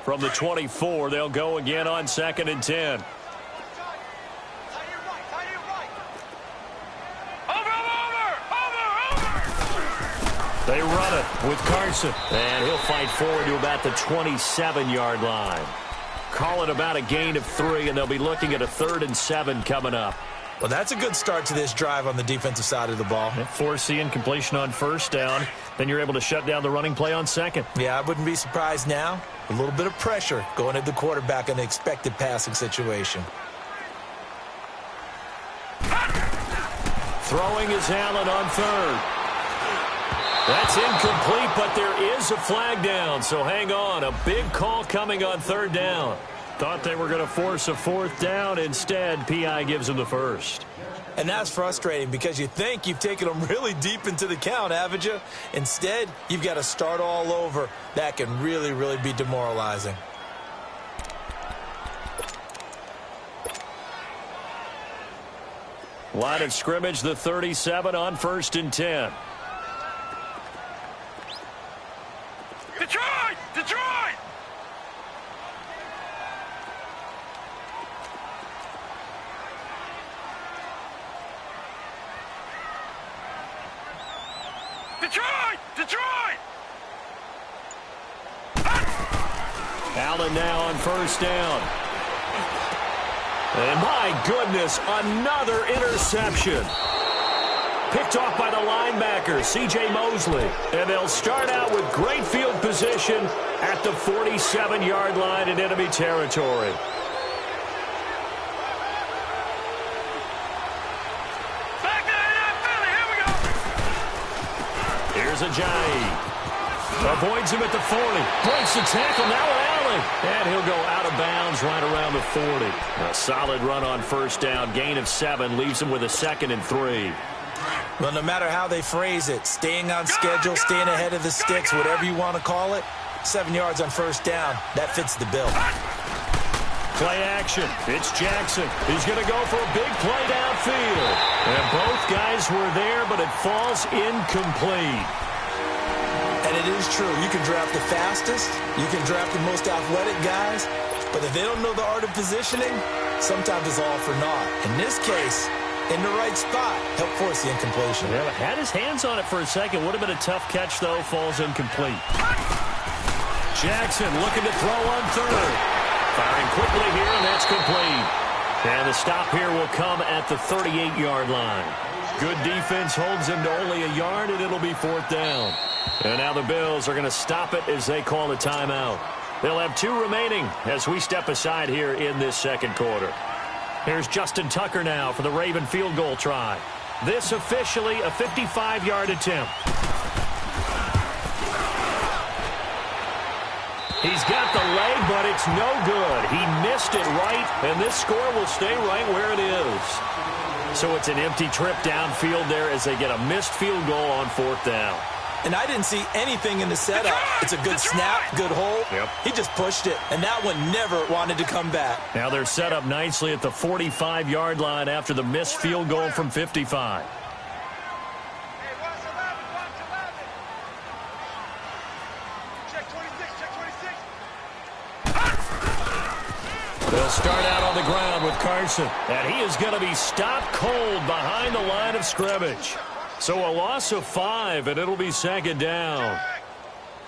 From the 24, they'll go again on 2nd and 10. They run it with Carson. And he'll fight forward to about the 27-yard line. Call it about a gain of 3, and they'll be looking at a 3rd and 7 coming up. Well, that's a good start to this drive on the defensive side of the ball. Force the incompletion on 1st down. Then you're able to shut down the running play on 2nd. Yeah, I wouldn't be surprised now. A little bit of pressure going at the quarterback in the expected passing situation. Throwing is Allen on 3rd. That's incomplete, but there is a flag down, so hang on. A big call coming on 3rd down. Thought they were going to force a 4th down. Instead, P.I. gives them the 1st. And that's frustrating because you think you've taken them really deep into the count, haven't you? Instead, you've got to start all over. That can really, really be demoralizing. Line of scrimmage, the 37 on 1st and 10. Detroit! Detroit! Detroit! Detroit! Allen now on 1st down. And my goodness, another interception. Picked off by the linebacker, C.J. Mosley. And they'll start out with great field position at the 47-yard line in enemy territory. Back to the Philly. Here we go. Here's Ajayi. Avoids him at the 40. Breaks the tackle now with Allen. And he'll go out of bounds right around the 40. A solid run on 1st down. Gain of 7 leaves him with a 2nd and 3. Well, no matter how they phrase it, staying on schedule, staying ahead of the sticks, whatever you want to call it, 7 yards on 1st down, that fits the bill. Play action. It's Jackson. He's going to go for a big play downfield. And both guys were there, but it falls incomplete. And it is true. You can draft the fastest. You can draft the most athletic guys. But if they don't know the art of positioning, sometimes it's all for naught. In this case, in the right spot, help force the incompletion. Yeah, had his hands on it for a second. Would have been a tough catch, though. Falls incomplete. Jackson looking to throw on 3rd. Firing quickly here, and that's complete. And the stop here will come at the 38-yard line. Good defense holds him to only a yard, and it'll be 4th down. And now the Bills are going to stop it as they call a timeout. They'll have 2 remaining as we step aside here in this 2nd quarter. Here's Justin Tucker now for the Raven field goal try. This officially a 55-yard attempt. He's got the leg, but it's no good. He missed it right, and this score will stay right where it is. So it's an empty trip downfield there as they get a missed field goal on 4th down. And I didn't see anything in the setup. It's a good snap, good hold. Yep. He just pushed it, and that one never wanted to come back. Now they're set up nicely at the 45-yard line after the missed field goal from 55. They'll start out on the ground with Carson. And he is going to be stopped cold behind the line of scrimmage. So a loss of 5, and it'll be 2nd down.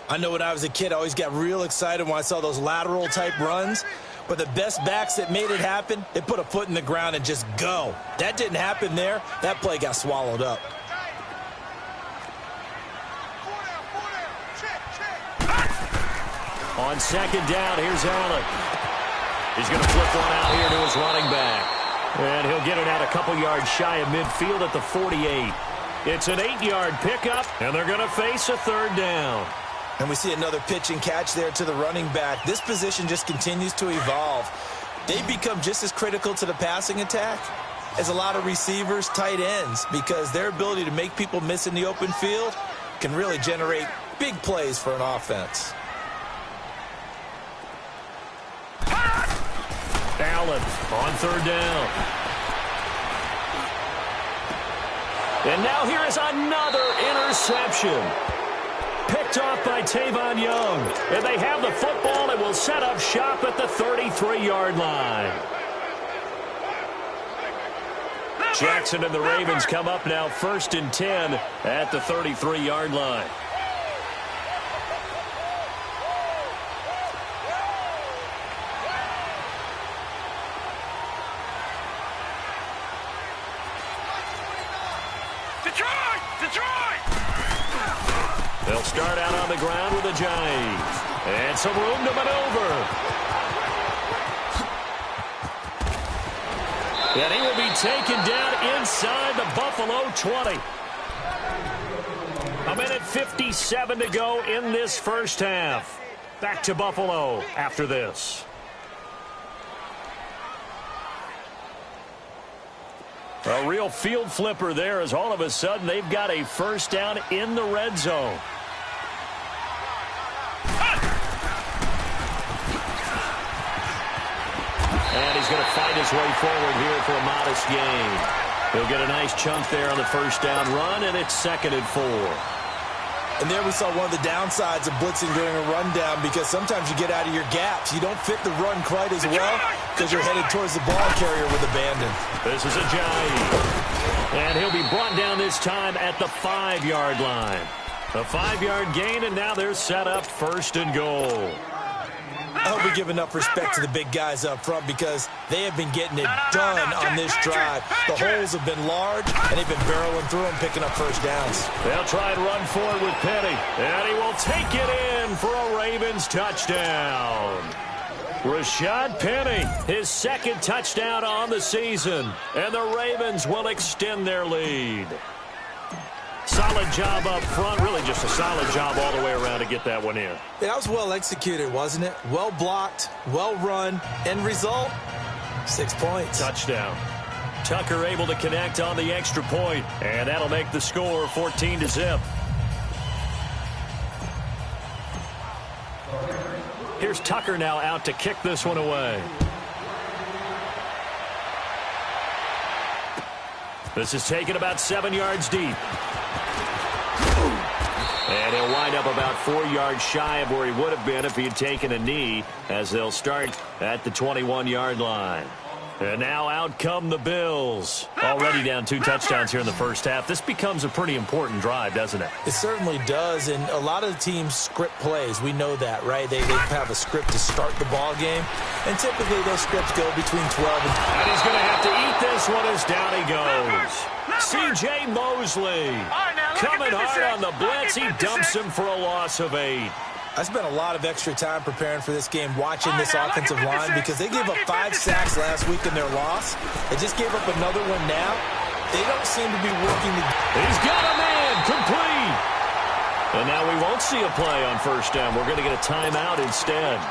I know when I was a kid, I always got real excited when I saw those lateral-type runs. But the best backs that made it happen, they put a foot in the ground and just go. That didn't happen there. That play got swallowed up. On 2nd down, here's Allen. He's going to flip one out here to his running back. And he'll get it out a couple yards shy of midfield at the 48. It's an 8-yard pickup, and they're going to face a 3rd down. And we see another pitch and catch there to the running back. This position just continues to evolve. They become just as critical to the passing attack as a lot of receivers, tight ends, because their ability to make people miss in the open field can really generate big plays for an offense. Allen on 3rd down. And now here is another interception. Picked Picked off by Tavon Young. And they have the football and will set up shop at the 33-yard line. Jackson and the Ravens come up now 1st and 10 at the 33-yard line. They'll start out on the ground with a jive. And some room to maneuver. And he will be taken down inside the Buffalo 20. A minute 57 to go in this first half. Back to Buffalo after this. A real field flipper there as all of a sudden they've got a first down in the red zone. And he's going to fight his way forward here for a modest gain. He'll get a nice chunk there on the first down run, and it's 2nd and 4. And there we saw one of the downsides of blitzing during a rundown, because sometimes you get out of your gaps. You don't fit the run quite as well because you're headed towards the ball carrier with abandon. This is a jive. And he'll be brought down this time at the 5-yard line. A 5-yard gain, and now they're set up 1st and goal. I hope we give enough respect to the big guys up front, because they have been getting it done on this drive. The holes have been large, and they've been barreling through them, picking up first downs. They'll try and run forward with Penny, and he will take it in for a Ravens touchdown. Rashad Penny, his 2nd touchdown on the season, and the Ravens will extend their lead. Solid job up front, really just a solid job all the way around to get that one in. That was well executed, wasn't it? Well blocked, well run. End result, 6 points. Touchdown. Tucker able to connect on the extra point, and that'll make the score 14-0. Here's Tucker now out to kick this one away. This is taken about 7 yards deep. And he'll wind up about 4 yards shy of where he would have been if he had taken a knee, as they'll start at the 21-yard line. And now out come the Bills. Already down 2 touchdowns here in the first half. This becomes a pretty important drive, doesn't it? It certainly does, and a lot of the teams script plays. We know that, right? They have a script to start the ball game, and typically those scripts go between 12 and he's going to have to eat this one as down he goes. C.J. Mosley coming hard on the blitz. He dumps him for a loss of 8. I spent a lot of extra time preparing for this game, watching this offensive line, because they gave up 5 sacks last week in their loss. They just gave up another one now. They don't seem to be working. He's got a man complete. And now we won't see a play on first down. We're going to get a timeout instead,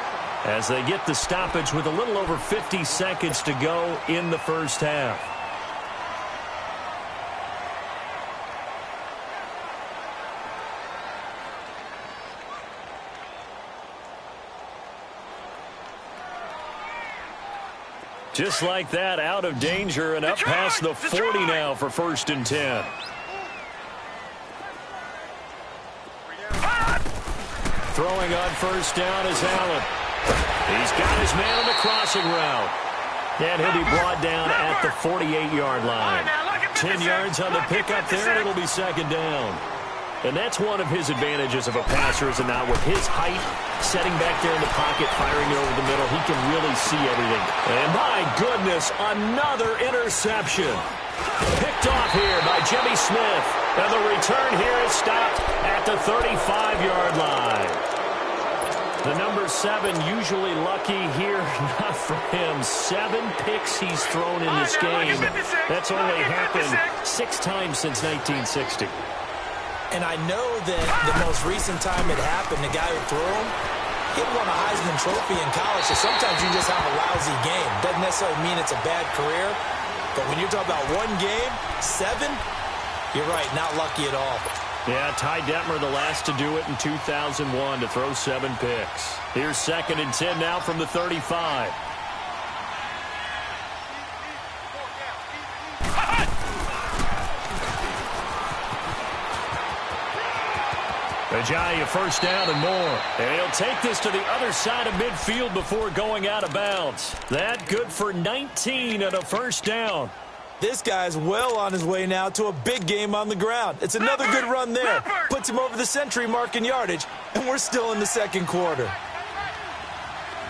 as they get the stoppage with a little over 50 seconds to go in the first half. Just like that, out of danger and up past the 40 now for 1st and 10. Throwing on first down is Allen. He's got his man on the crossing route. And he'll be brought down at the 48-yard line. 10 yards on the pickup there, and it'll be 2nd down. And that's one of his advantages of a passer, is not with his height, setting back there in the pocket, firing it over the middle. He can really see everything. And my goodness, another interception. Picked off here by Jimmy Smith. And the return here is stopped at the 35-yard line. The number 7 usually lucky here, not for him. 7 picks he's thrown in this game. That's only happened 6 times since 1960. And I know that the most recent time it happened, the guy who threw him, he won a Heisman Trophy in college, so sometimes you just have a lousy game. Doesn't necessarily mean it's a bad career, but when you're talking about one game, 7, you're right, not lucky at all. Yeah, Ty Detmer the last to do it in 2001 to throw 7 picks. Here's 2nd and 10 now from the 35. Ajayi, first down and more. And he'll take this to the other side of midfield before going out of bounds. That good for 19 and a first down. This guy's well on his way now to a big game on the ground. It's another good run there. Puts him over the century mark in yardage, and we're still in the second quarter.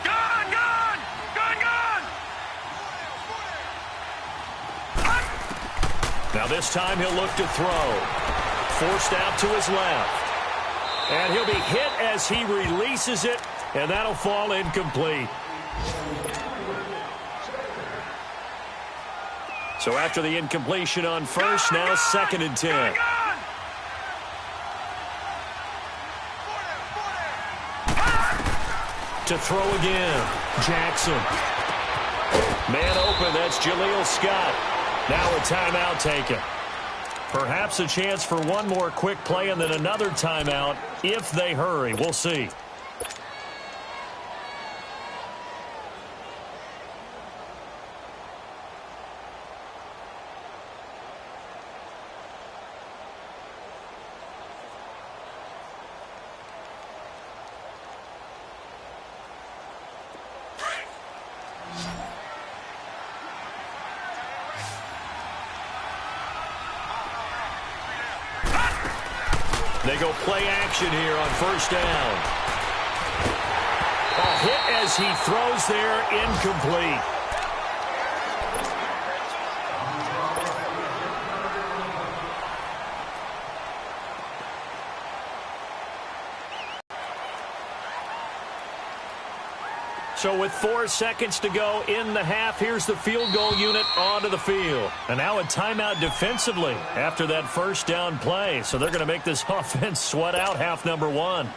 Gone, gone! Gone, gone! Now this time he'll look to throw. Forced out to his left. And he'll be hit as he releases it, and that'll fall incomplete. So after the incompletion on first, now second and 10. To throw again, Jackson. Man open, that's Jaleel Scott. Now a timeout taken. Perhaps a chance for one more quick play and then another timeout if they hurry. We'll see. They go play action here on first down. A hit as he throws there, incomplete. So with 4 seconds to go in the half, here's the field goal unit onto the field. And now a timeout defensively after that first down play. So they're going to make this offense sweat out half number one.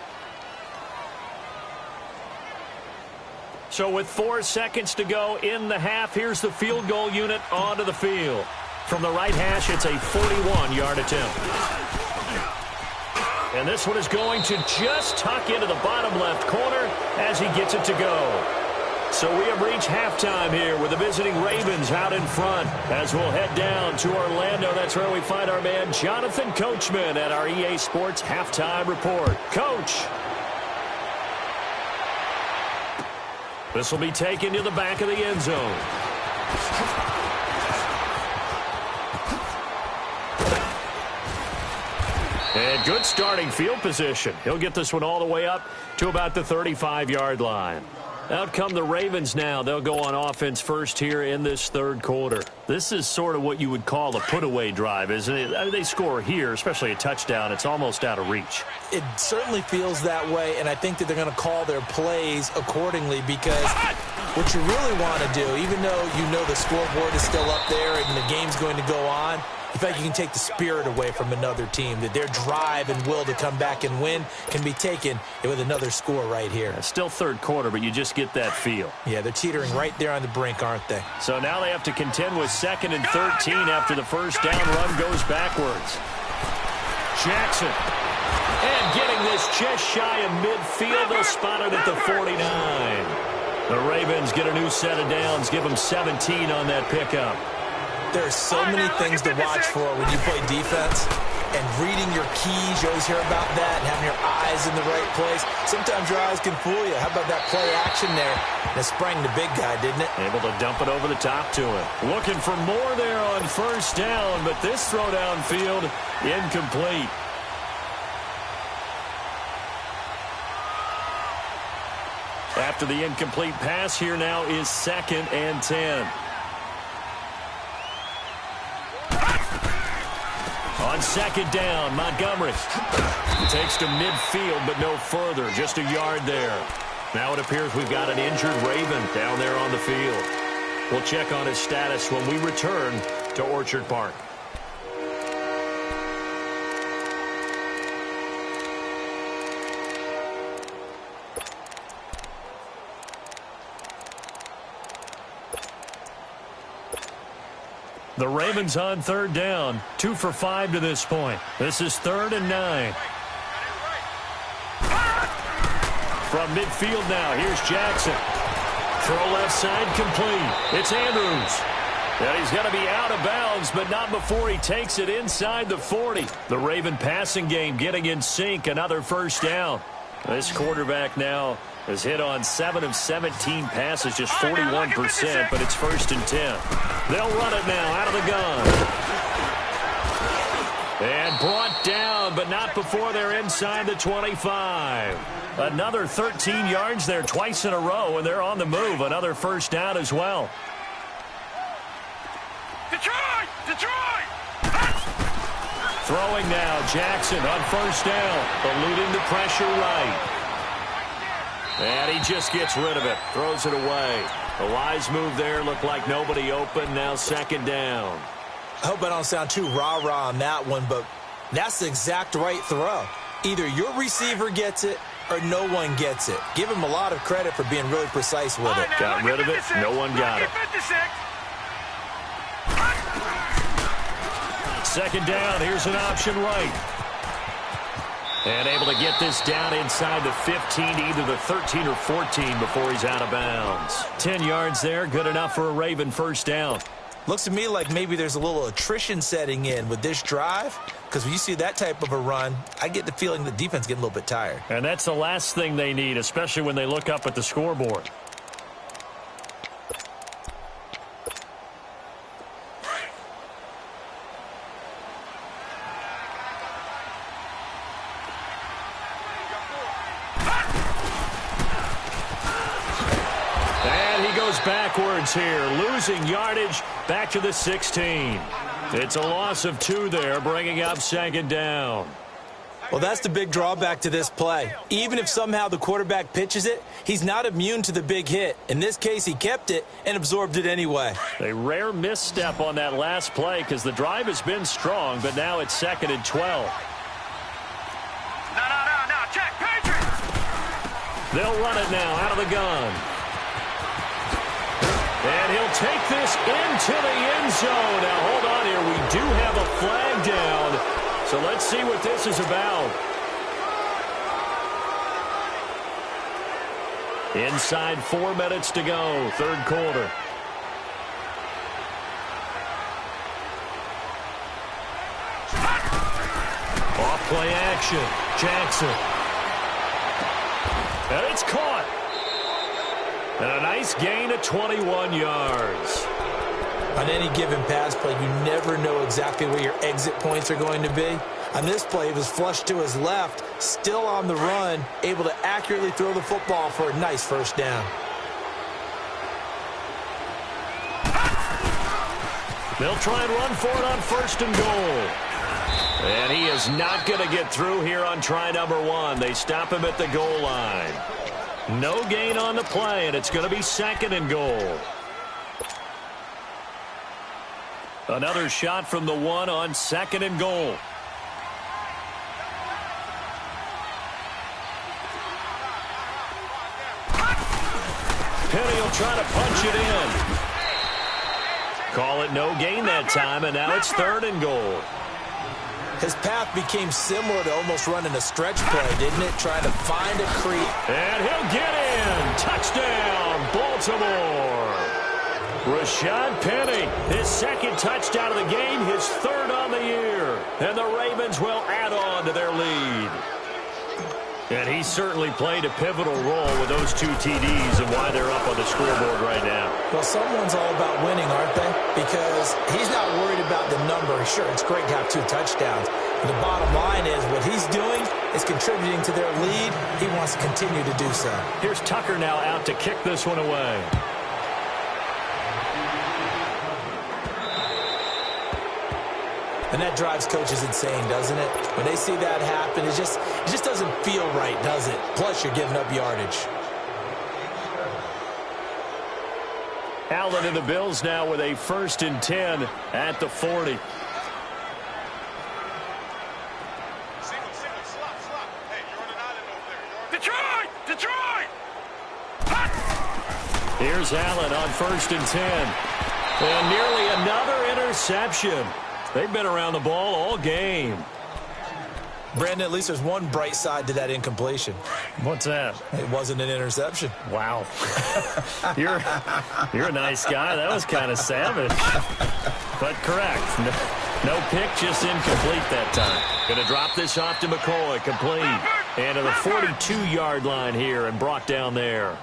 So with 4 seconds to go in the half, here's the field goal unit onto the field. From the right hash, it's a 41-yard attempt. And this one is going to just tuck into the bottom left corner as he gets it to go. So we have reached halftime here with the visiting Ravens out in front. As we'll head down to Orlando, that's where we find our man Jonathan Coachman at our EA Sports Halftime Report. Coach. This will be taken to the back of the end zone. And good starting field position. He'll get this one all the way up to about the 35-yard line. Out come the Ravens now. They'll go on offense first here in this third quarter. This is sort of what you would call a put-away drive, isn't it? I mean, they score here, especially a touchdown. It's almost out of reach. It certainly feels that way, and I think that they're going to call their plays accordingly because what you really want to do, even though you know the scoreboard is still up there and the game's going to go on, in fact, you can take the spirit away from another team, that their drive and will to come back and win can be taken with another score right here. It's still third quarter, but you just get that feel. Yeah, they're teetering right there on the brink, aren't they? So now they have to contend with second and 13 after the first down run goes backwards. Jackson. And getting this just shy of midfield, they'll spot it at the 49. The Ravens get a new set of downs, give them 17 on that pickup. There are so many things to watch for when you play defense, and reading your keys, you always hear about that, and having your eyes in the right place. Sometimes your eyes can fool you. How about that play action there? That sprang the big guy, didn't it? Able to dump it over the top to him. Looking for more there on first down, but this throw downfield incomplete. After the incomplete pass, here now is second and 10. On second down, Montgomery takes to midfield, but no further, just a yard there. Now it appears we've got an injured Raven down there on the field. We'll check on his status when we return to Orchard Park. The Ravens on third down, 2 for 5 to this point. This is 3rd and 9. From midfield now, here's Jackson. Throw left side complete. It's Andrews. And he's going to be out of bounds, but not before he takes it inside the 40. The Raven passing game getting in sync, another first down. This quarterback now has hit on 7 of 17 passes, just 41%, but it's 1st and 10. They'll run it now out of the gun. And brought down, but not before they're inside the 25. Another 13 yards there twice in a row, and they're on the move. Another first down as well. Detroit! Detroit! Throwing now, Jackson on first down, eluding the pressure right. And he just gets rid of it, throws it away. A wise move there, looked like nobody open, now 2nd down. I hope I don't sound too rah-rah on that one, but that's the exact right throw. Either your receiver gets it or no one gets it. Give him a lot of credit for being really precise with it. Got rid of it, no one got it. 2nd down, here's an option right. And able to get this down inside the 15, either the 13 or 14 before he's out of bounds. 10 yards there, good enough for a Raven first down. Looks to me like maybe there's a little attrition setting in with this drive, because when you see that type of a run, I get the feeling the defense getting a little bit tired. And that's the last thing they need, especially when they look up at the scoreboard. Backwards here, losing yardage back to the 16. It's a loss of 2 there, bringing up 2nd down. Well, that's the big drawback to this play. Even if somehow the quarterback pitches it, he's not immune to the big hit. In this case, he kept it and absorbed it anyway. A rare misstep on that last play because the drive has been strong, but now it's 2nd and 12. No, check, Patriots! They'll run it now out of the gun. And he'll take this into the end zone. Now, hold on here. We do have a flag down. So let's see what this is about. Inside 4 minutes to go, 3rd quarter. Off play action. Jackson. And it's caught. And a nice gain of 21 yards. On any given pass play, you never know exactly where your exit points are going to be. On this play, it was flushed to his left, still on the run, able to accurately throw the football for a nice first down. They'll try and run for it on 1st and goal. And he is not going to get through here on try number 1. They stop him at the goal line. No gain on the play, and it's going to be 2nd and goal. Another shot from the 1 on 2nd and goal. Penny will try to punch it in. Call it no gain that time, and now it's 3rd and goal. His path became similar to almost running a stretch play, didn't it? Trying to find a crease. And he'll get in. Touchdown, Baltimore. Rashad Penny, his 2nd touchdown of the game, his 3rd on the year. And the Ravens will add on to their lead. And he certainly played a pivotal role with those 2 TDs and why they're up on the scoreboard right now. Well, someone's all about winning, aren't they? Because he's not worried about the number. Sure, it's great to have 2 touchdowns. But the bottom line is what he's doing is contributing to their lead. He wants to continue to do so. Here's Tucker now out to kick this one away. And that drives coaches insane, doesn't it? When they see that happen, it just doesn't feel right, does it? Plus, you're giving up yardage. Allen and the Bills now with a 1st and 10 at the 40. Detroit! Here's Allen on 1st and 10. And nearly another interception. They've been around the ball all game. Brandon, at least there's one bright side to that incompletion. What's that? It wasn't an interception. Wow. You're a nice guy. That was kind of savage. But correct. No pick, just incomplete that time. Going to drop this off to McCoy. Complete. And to the 42-yard line here and brought down there.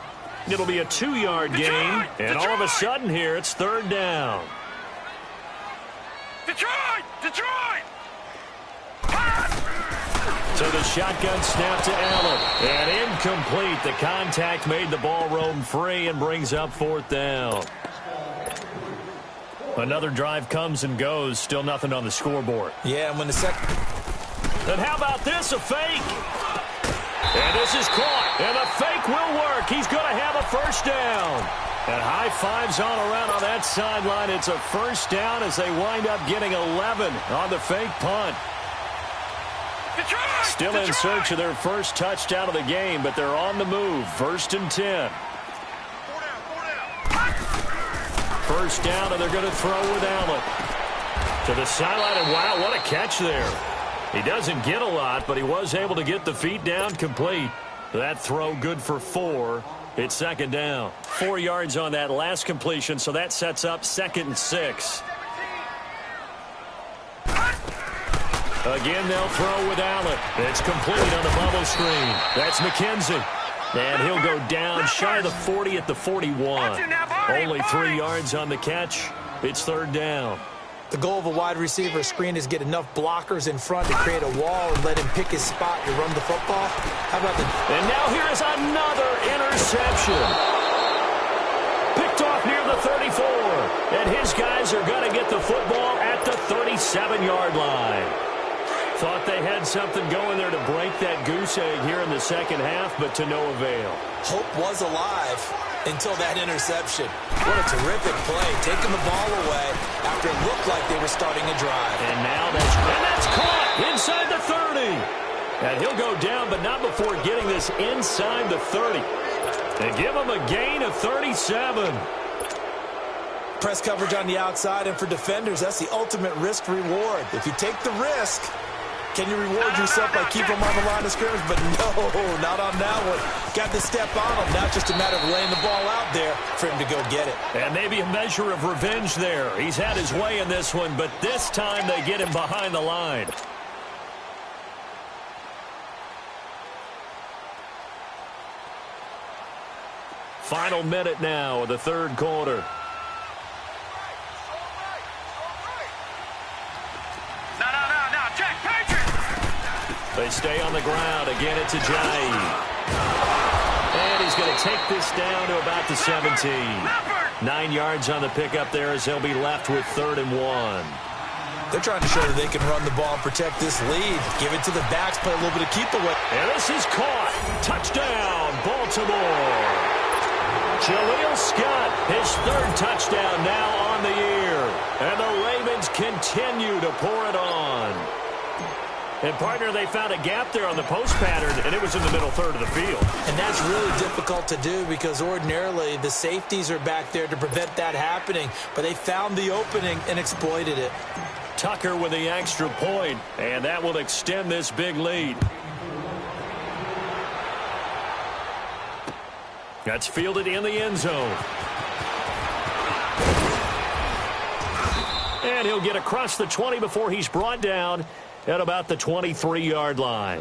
It'll be a 2-yard gain. And all of a sudden here, it's third down. Detroit! Detroit! So the shotgun snap to Allen. And incomplete. The contact made the ball roam free and brings up fourth down. Another drive comes and goes. Still nothing on the scoreboard. Yeah, and when the second... And how about this? A fake. And this is caught. And the fake will work. He's going to have a first down. And high fives all around on that sideline. It's a first down as they wind up getting 11 on the fake punt. Detroit! Still in search of their first touchdown of the game, but they're on the move. 1st and 10. First down, and they're going to throw with Allen. To the sideline, and wow, what a catch there. He doesn't get a lot, but he was able to get the feet down complete. That throw good for 4. It's second down. 4 yards on that last completion, so that sets up 2nd and 6. Again, they'll throw with Allen. It's complete on the bubble screen. That's McKenzie. And he'll go down shy of the 40 at the 41. Only 3 yards on the catch. It's third down. The goal of a wide receiver screen is get enough blockers in front to create a wall and let him pick his spot to run the football. How about the... And now here is another interception. Picked off near the 34. And his guys are going to get the football at the 37-yard line. Thought they had something going there to break that goose egg here in the second half, but to no avail. Hope was alive until that interception. What a terrific play, taking the ball away after it looked like they were starting a drive. And now that's caught inside the 30. And he'll go down, but not before getting this inside the 30. And give him a gain of 37. Press coverage on the outside, and for defenders, that's the ultimate risk-reward. If you take the risk, can you reward yourself by keeping them on the line of scrimmage? But no, not on that one. Got to step on him. Now just a matter of laying the ball out there for him to go get it. And maybe a measure of revenge there. He's had his way in this one, but this time they get him behind the line. Final minute now of the third quarter. They stay on the ground. Again, it's Ajayi. And he's going to take this down to about the 17. 9 yards on the pickup there as they'll be left with 3rd and 1. They're trying to show that they can run the ball and protect this lead. Give it to the backs, play a little bit of keep away. And this is caught. Touchdown, Baltimore. Jaleel Scott, his 3rd touchdown now on the year. And the Ravens continue to pour it on. And, partner, they found a gap there on the post pattern, and it was in the middle third of the field. And that's really difficult to do because ordinarily the safeties are back there to prevent that happening. But they found the opening and exploited it. Tucker with the extra point, and that will extend this big lead. That's fielded in the end zone. And he'll get across the 20 before he's brought down at about the 23-yard line.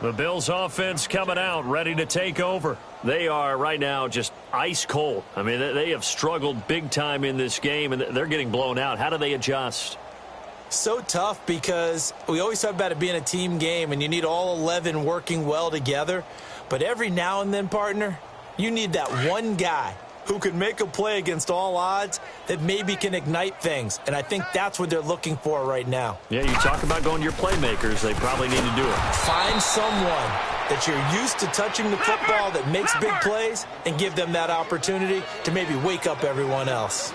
The Bills offense coming out, ready to take over. They are right now just ice cold. I mean, they have struggled big time in this game, and they're getting blown out. How do they adjust? So tough because we always talk about it being a team game, and you need all 11 working well together. But every now and then, partner, you need that one guy who can make a play against all odds that maybe can ignite things. And I think that's what they're looking for right now. Yeah, you talk about going to your playmakers. They probably need to do it. Find someone that you're used to touching the football that makes big plays and give them that opportunity to maybe wake up everyone else.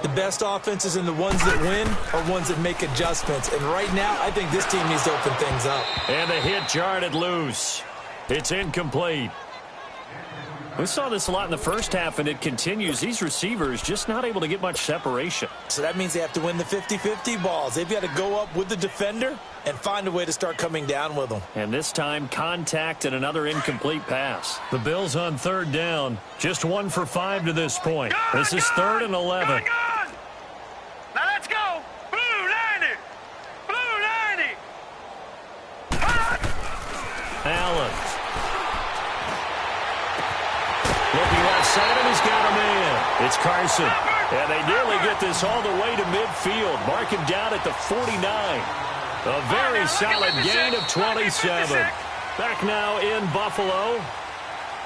The best offenses and the ones that win are ones that make adjustments. And right now, I think this team needs to open things up. And the hit jarred it loose. It's incomplete. We saw this a lot in the first half, and it continues. These receivers just not able to get much separation. So that means they have to win the 50-50 balls. They've got to go up with the defender and find a way to start coming down with them. And this time, contact and another incomplete pass. The Bills on third down. Just 1 for 5 to this point. This is 3rd and 11. Going on. Now let's go. Blue 90. Blue 90. Allen. Looking left side, and he's got a man. It's Carson. And they nearly get this all the way to midfield. Mark him down at the 49. A very solid gain of 27. Back now in Buffalo.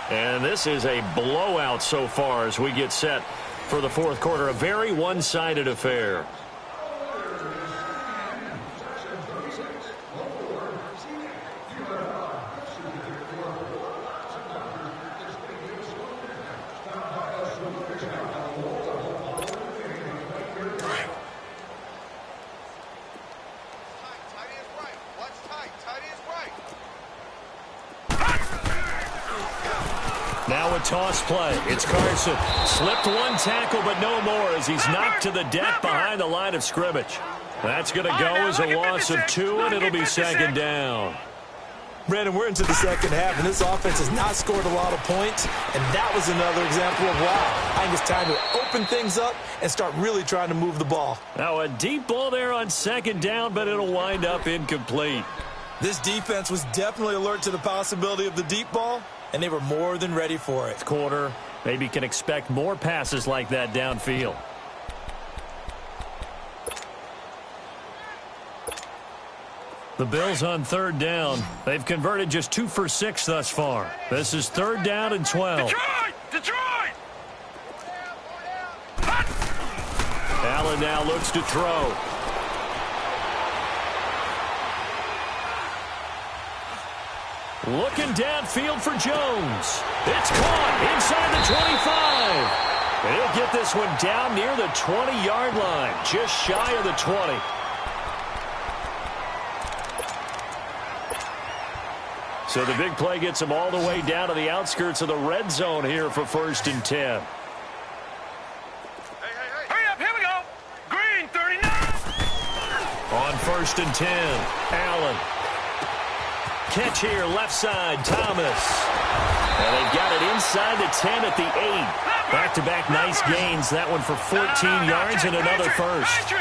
And this is a blowout so far as we get set for the fourth quarter. A very one-sided affair. Now a toss play. It's Carson. Slipped one tackle, but no more as he's knocked to the deck behind the line of scrimmage. That's going to go as a loss of 2, and it'll be 2nd down. Brandon, we're into the second half, and this offense has not scored a lot of points, and that was another example of, wow, I think it's time to open things up and start really trying to move the ball. Now a deep ball there on 2nd down, but it'll wind up incomplete. This defense was definitely alert to the possibility of the deep ball, and they were more than ready for it. Quarter, maybe can expect more passes like that downfield. The Bills on 3rd down. They've converted just 2 for 6 thus far. This is 3rd down and 12. Detroit! Detroit! Allen now looks to throw. Looking downfield for Jones. It's caught inside the 25. And he'll get this one down near the 20-yard line, just shy of the 20. So the big play gets him all the way down to the outskirts of the red zone here for 1st and 10. Hurry up, here we go. Green 39. On 1st and 10, Allen. Catch here, left side, Thomas. And they've got it inside the 10 at the 8. Back-to-back nice gains. That one for 14 yards and another first.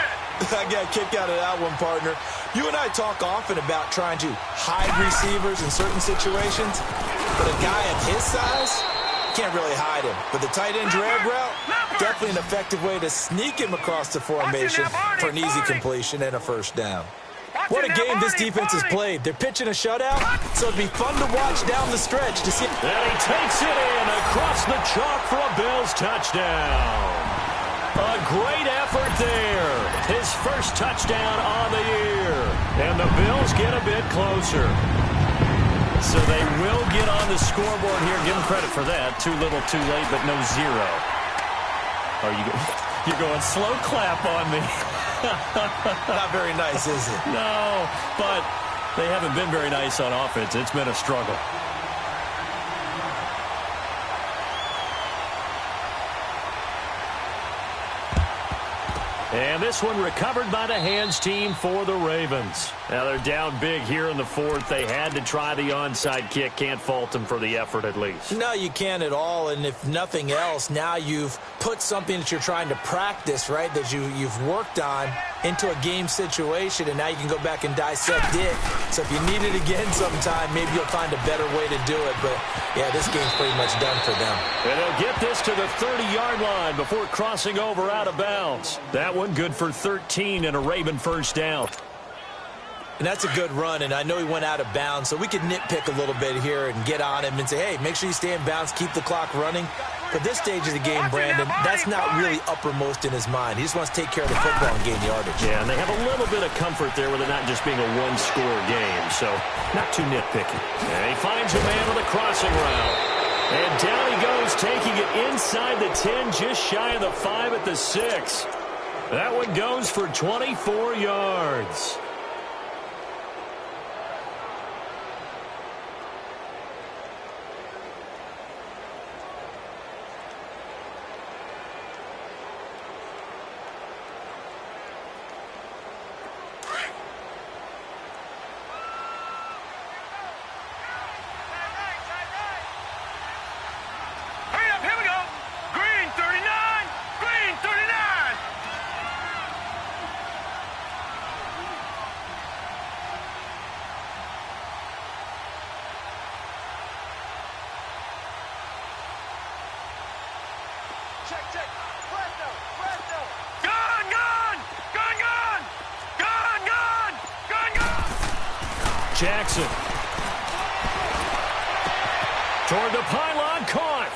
I got a kick out of that one, partner. You and I talk often about trying to hide receivers in certain situations, but a guy of his size can't really hide him. But the tight end drag route, definitely an effective way to sneak him across the formation for an easy completion and a 1st down. What a game this defense has played. They're pitching a shutout, so it'd be fun to watch down the stretch to see. And he takes it in across the chalk for a Bills touchdown. A great effort there. His first touchdown on the year. And the Bills get a bit closer. So they will get on the scoreboard here. Give them credit for that. Too little, too late, but no 0. You're going slow clap on me. Not very nice, is it? No, but they haven't been very nice on offense. It's been a struggle. And this one recovered by the hands team for the Ravens. Now they're down big here in the 4th. They had to try the onside kick. Can't fault them for the effort at least. No, you can't at all. And if nothing else, now you've put something that you're trying to practice, right, that you've worked on into a game situation, and now you can go back and dissect it. So if you need it again sometime, maybe you'll find a better way to do it. But, yeah, this game's pretty much done for them. And they'll get this to the 30-yard line before crossing over out of bounds. That one good for 13 and a Raven 1st down. And that's a good run, and I know he went out of bounds, so we could nitpick a little bit here and get on him and say, hey, make sure you stay in bounds, keep the clock running. But this stage of the game, Brandon, that's not really uppermost in his mind. He just wants to take care of the football and gain yardage. Yeah, and they have a little bit of comfort there with it not just being a one-score game, so not too nitpicky. And he finds a man with a crossing route. And down he goes, taking it inside the 10, just shy of the 5 at the 6. That one goes for 24 yards. Gun, gun! Gun, gun! Gun, gun! Gun, gun! Jackson. Toward the pylon, caught.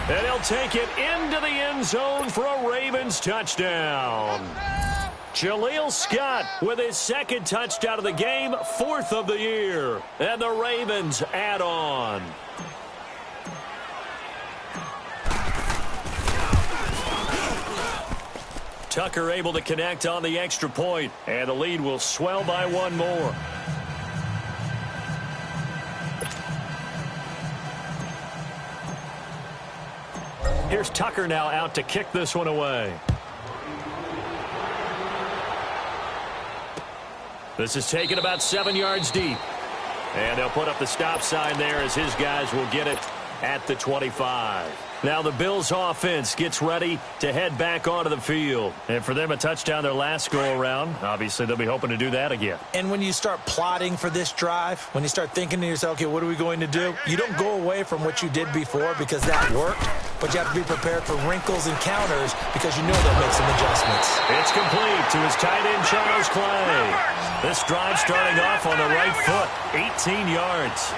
And he'll take it into the end zone for a Ravens touchdown. Jaleel Scott with his second touchdown of the game, fourth of the year. And the Ravens add on. Tucker able to connect on the extra point, and the lead will swell by one more. Here's Tucker now out to kick this one away. This is taken about 7 yards deep. And they'll put up the stop sign there as his guys will get it at the 25. Now the Bills offense gets ready to head back onto the field. And for them, a touchdown their last go-around. Obviously, they'll be hoping to do that again. And when you start plotting for this drive, when you start thinking to yourself, okay, what are we going to do? You don't go away from what you did before because that worked, but you have to be prepared for wrinkles and counters because you know they'll make some adjustments. It's complete to his tight end, Charles Clay. This drive starting off on the right foot, 18 yards.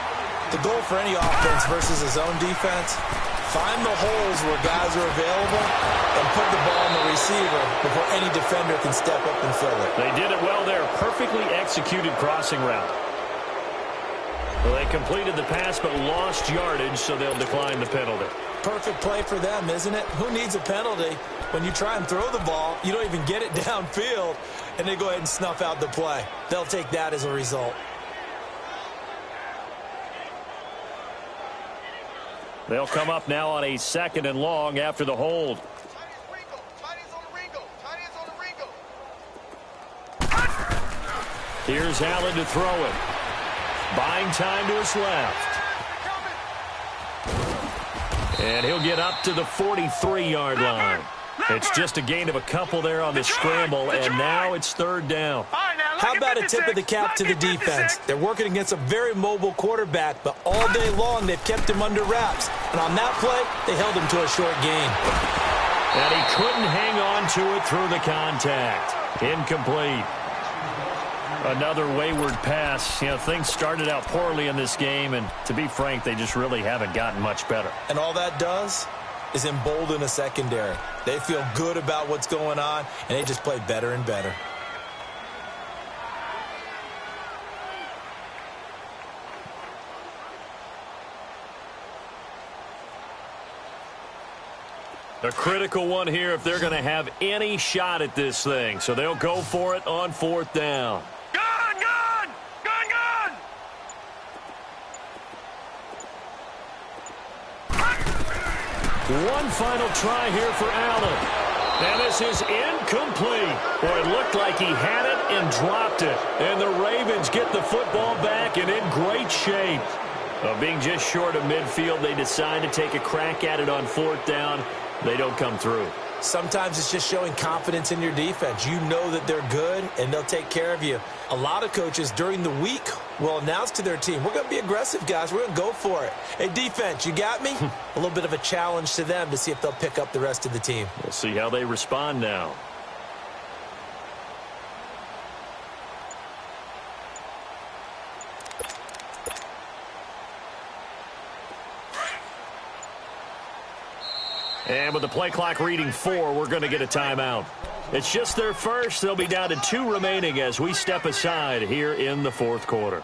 The goal for any offense versus a zone defense, find the holes where guys are available and put the ball on the receiver before any defender can step up and fill it. They did it well there. Perfectly executed crossing route. Well, they completed the pass but lost yardage, so they'll decline the penalty. Perfect play for them, isn't it? Who needs a penalty? When you try and throw the ball, you don't even get it downfield, and they go ahead and snuff out the play. They'll take that as a result. They'll come up now on a 2nd and long after the hold. Here's Allen to throw it. Buying time to his left. And he'll get up to the 43-yard line. It's just a gain of a couple there on the scramble, and now it's 3rd down. How about a tip of the cap to the defense? They're working against a very mobile quarterback, but all day long they've kept him under wraps. And on that play, they held him to a short gain. And he couldn't hang on to it through the contact. Incomplete. Another wayward pass. You know, things started out poorly in this game, and to be frank, they just really haven't gotten much better. And all that does is embolden a secondary. They feel good about what's going on, and they just play better and better. A critical one here if they're going to have any shot at this thing. So they'll go for it on 4th down. Gun, gun! Gun, gun! One final try here for Allen. And this is incomplete. Boy, it looked like he had it and dropped it. And the Ravens get the football back and in great shape. Being just short of midfield, they decide to take a crack at it on 4th down. They don't come through. Sometimes it's just showing confidence in your defense. You know that they're good, and they'll take care of you. A lot of coaches during the week will announce to their team, we're going to be aggressive, guys. We're going to go for it. Hey, defense, you got me? A little bit of a challenge to them to see if they'll pick up the rest of the team. We'll see how they respond now. And with the play clock reading 4, we're going to get a timeout. It's just their first. They'll be down to 2 remaining as we step aside here in the 4th quarter.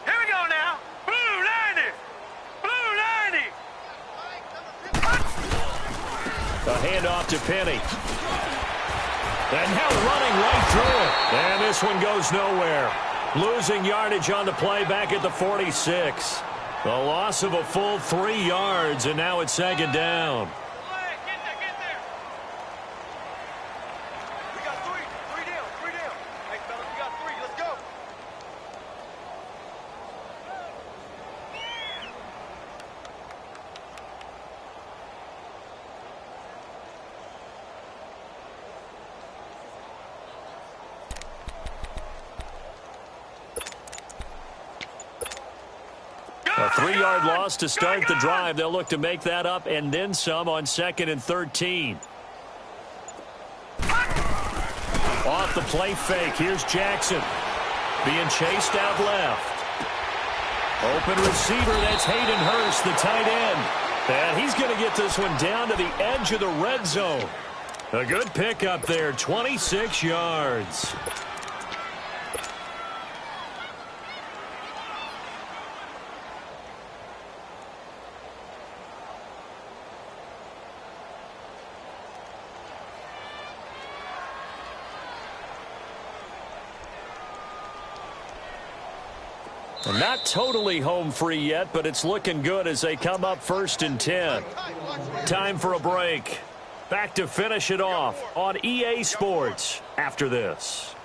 Here we go now. Blue 90. Blue 90. A handoff to Penny. And now running right through it. And this one goes nowhere. Losing yardage on the play back at the 46. The loss of a full 3 yards, and now it's 2nd down. Get there. We got 3. 3 down. 3 down. Hey, fellas, we got 3. Let's go. A 3-yard loss to start the drive. They'll look to make that up and then some on 2nd and 13. Off the play fake. Here's Jackson. Being chased out left. Open receiver. That's Hayden Hurst, the tight end. And he's going to get this one down to the edge of the red zone. A good pickup there. 26 yards. Not totally home free yet, but it's looking good as they come up 1st and 10. Time for a break. Back to finish it off on EA Sports after this.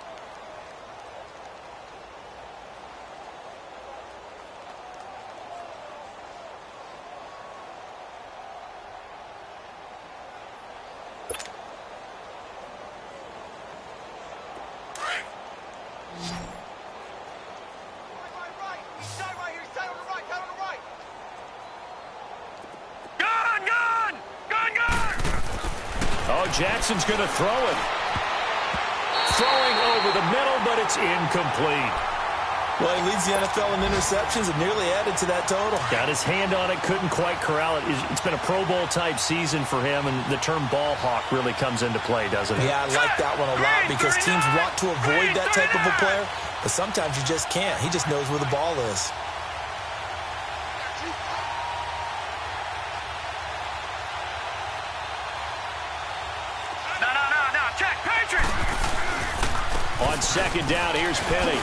Jackson's going to throw it. Throwing over the middle, but it's incomplete. Well, he leads the NFL in interceptions and nearly added to that total. Got his hand on it, couldn't quite corral it. It's been a Pro Bowl-type season for him, and the term ball hawk really comes into play, doesn't it? Yeah, I like that one a lot because teams want to avoid that type of a player, but sometimes you just can't. He just knows where the ball is. On 2nd down, here's Penny.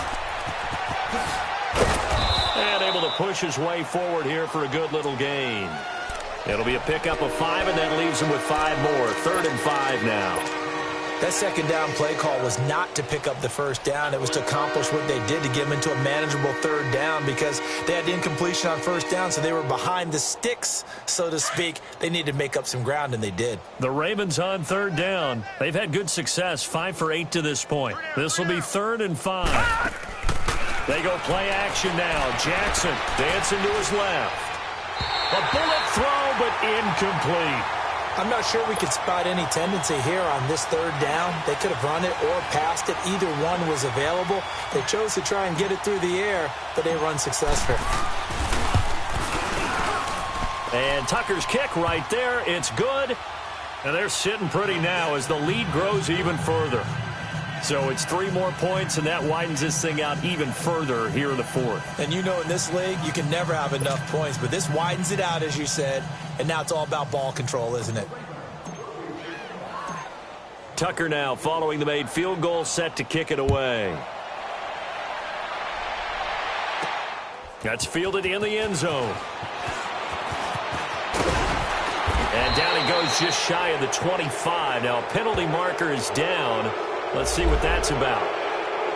And able to push his way forward here for a good little gain. It'll be a pickup of 5, and that leaves him with 5 more. 3rd and 5 now. That 2nd down play call was not to pick up the 1st down. It was to accomplish what they did to get them into a manageable 3rd down because they had incompletion on 1st down, so they were behind the sticks, so to speak. They needed to make up some ground, and they did. The Ravens on 3rd down. They've had good success, 5 for 8 to this point. This will be 3rd and 5. They go play action now. Jackson dancing to his left. A bullet throw, but incomplete. I'm not sure we could spot any tendency here on this 3rd down. They could have run it or passed it. Either one was available. They chose to try and get it through the air, but they were unsuccessful. And Tucker's kick right there. It's good. And they're sitting pretty now as the lead grows even further. So it's 3 more points, and that widens this thing out even further here in the 4th. And you know in this league, you can never have enough points, but this widens it out, as you said, and now it's all about ball control, isn't it? Tucker now following the made field goal, set to kick it away. That's fielded in the end zone. And down he goes just shy of the 25. Now a penalty marker is down. Let's see what that's about.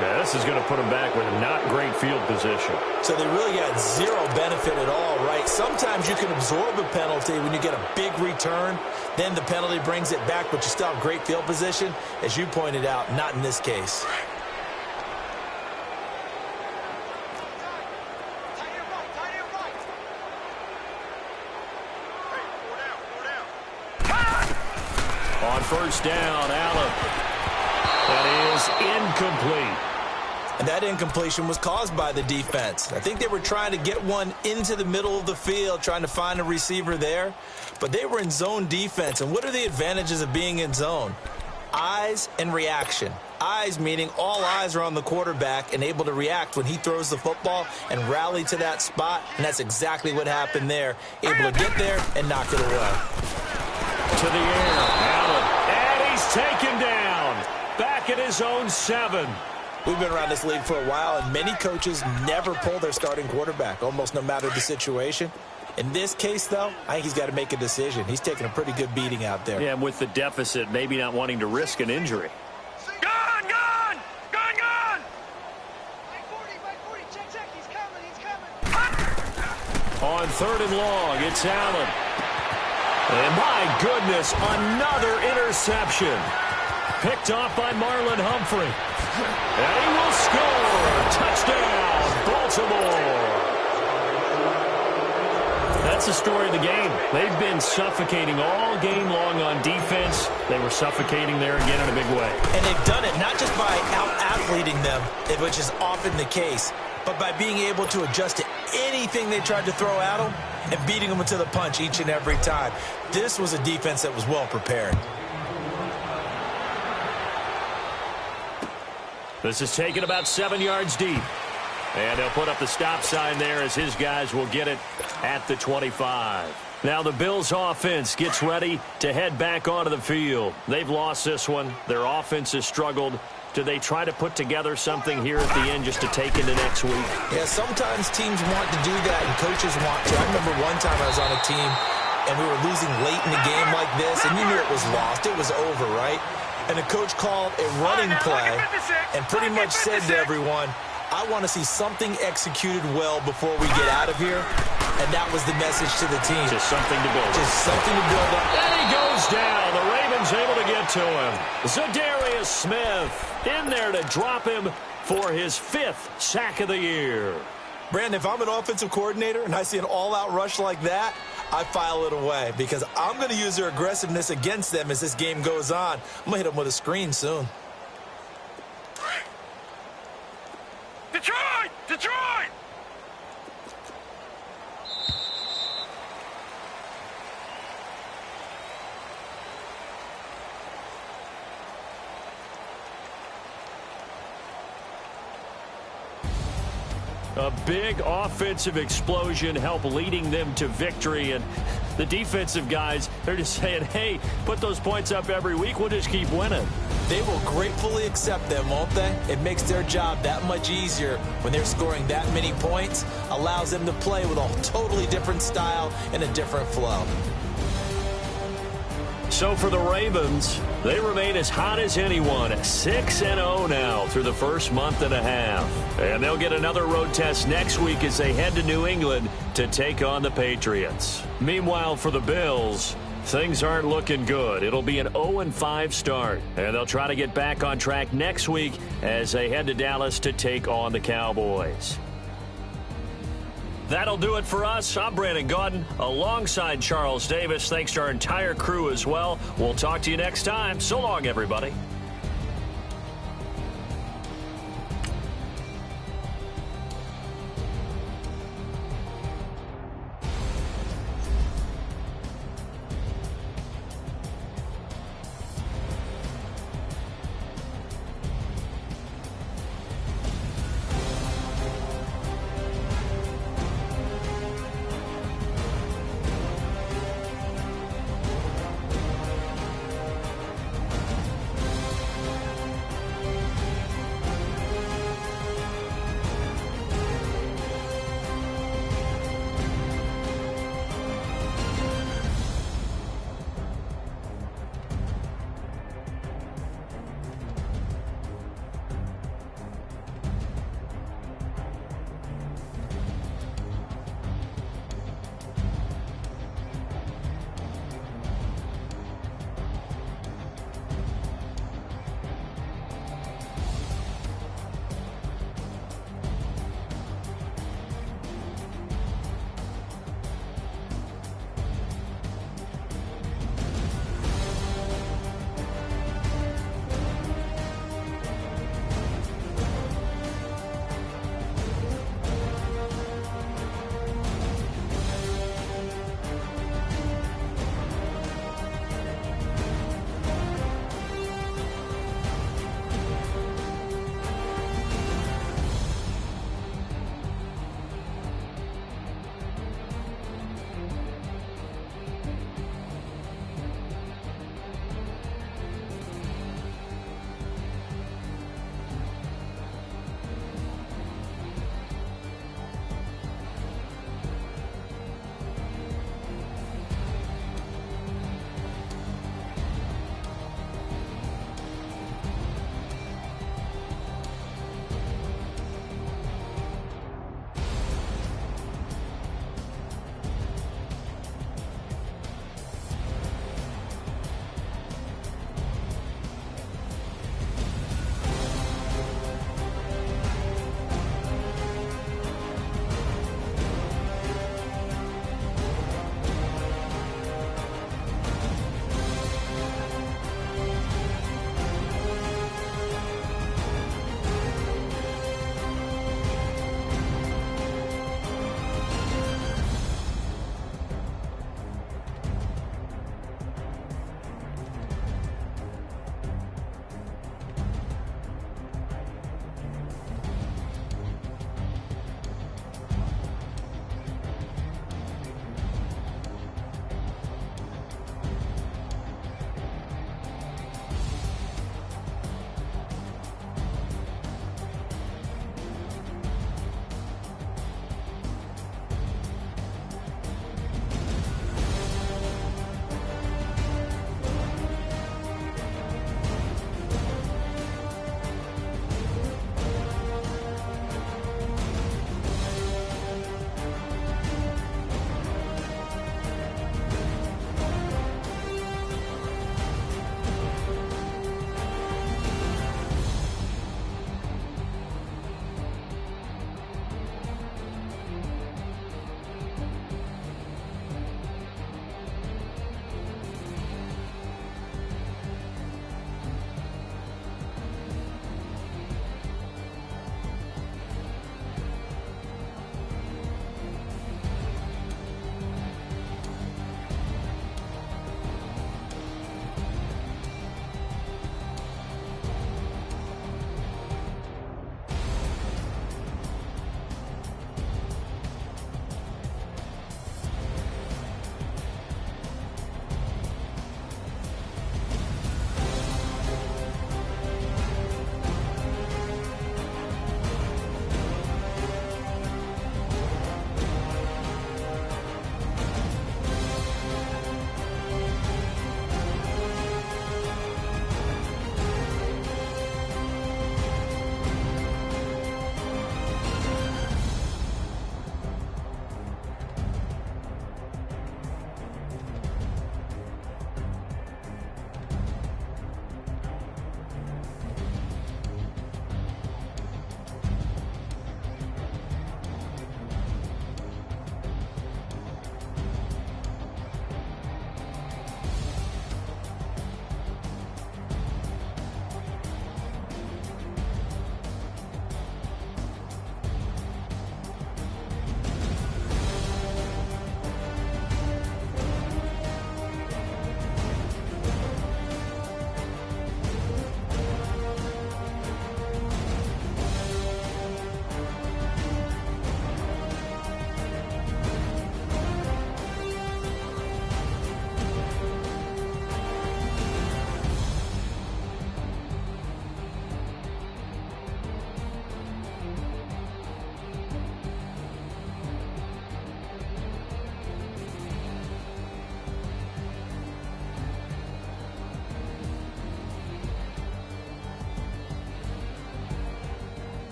Yeah, this is going to put them back with not great field position. So they really got zero benefit at all, right? Sometimes you can absorb a penalty when you get a big return. Then the penalty brings it back, but you still have great field position. As you pointed out, not in this case. On 1st down, Allen. That is incomplete. And that incompletion was caused by the defense. I think they were trying to get one into the middle of the field, trying to find a receiver there. But they were in zone defense. And what are the advantages of being in zone? Eyes and reaction. Eyes meaning all eyes are on the quarterback and able to react when he throws the football and rally to that spot. And that's exactly what happened there. Able to get there and knock it away. To the air, Allen. And he's taken down. Back at his own 7. We've been around this league for a while, and many coaches never pull their starting quarterback, almost no matter the situation. In this case, though, I think he's got to make a decision. He's taking a pretty good beating out there. Yeah, and with the deficit, maybe not wanting to risk an injury. Gone! Gone! Gone! Gone! Check. He's coming. On 3rd and long, it's Allen. And my goodness, another interception. Picked off by Marlon Humphrey. And he will score. Touchdown, Baltimore. that's the story of the game. They've been suffocating all game long on defense. They were suffocating there again in a big way. And they've done it not just by out-athleting them, which is often the case, but by being able to adjust to anything they tried to throw at them and beating them to the punch each and every time. This was a defense that was well prepared. This is taken about 7 yards deep. And they'll put up the stop sign there as his guys will get it at the 25. Now the Bills offense gets ready to head back onto the field. They've lost this one. Their offense has struggled. Do they try to put together something here at the end just to take into next week? Yeah, sometimes teams want to do that and coaches want to. I remember one time I was on a team and we were losing late in the game like this, and you knew it was lost. It was over, right? And the coach called a running play and pretty much said to everyone, I want to see something executed well before we get out of here. And that was the message to the team. Just something to build. Just something to build up. And he goes down. The Ravens able to get to him. Za'Darius Smith in there to drop him for his 5th sack of the year. Brandon, if I'm an offensive coordinator and I see an all-out rush like that, I file it away because I'm going to use their aggressiveness against them as this game goes on. I'm going to hit them with a screen soon. Detroit! Detroit! A big offensive explosion helped leading them to victory. And the defensive guys, they're just saying, hey, put those points up every week. We'll just keep winning. They will gratefully accept them, won't they? It makes their job that much easier when they're scoring that many points. Allows them to play with a totally different style and a different flow. So for the Ravens, they remain as hot as anyone, 6-0 now through the first month and a half. And they'll get another road test next week as they head to New England to take on the Patriots. Meanwhile, for the Bills, things aren't looking good. It'll be an 0-5 start, and they'll try to get back on track next week as they head to Dallas to take on the Cowboys. That'll do it for us. I'm Brandon Gaudin alongside Charles Davis. Thanks to our entire crew as well. We'll talk to you next time. So long, everybody.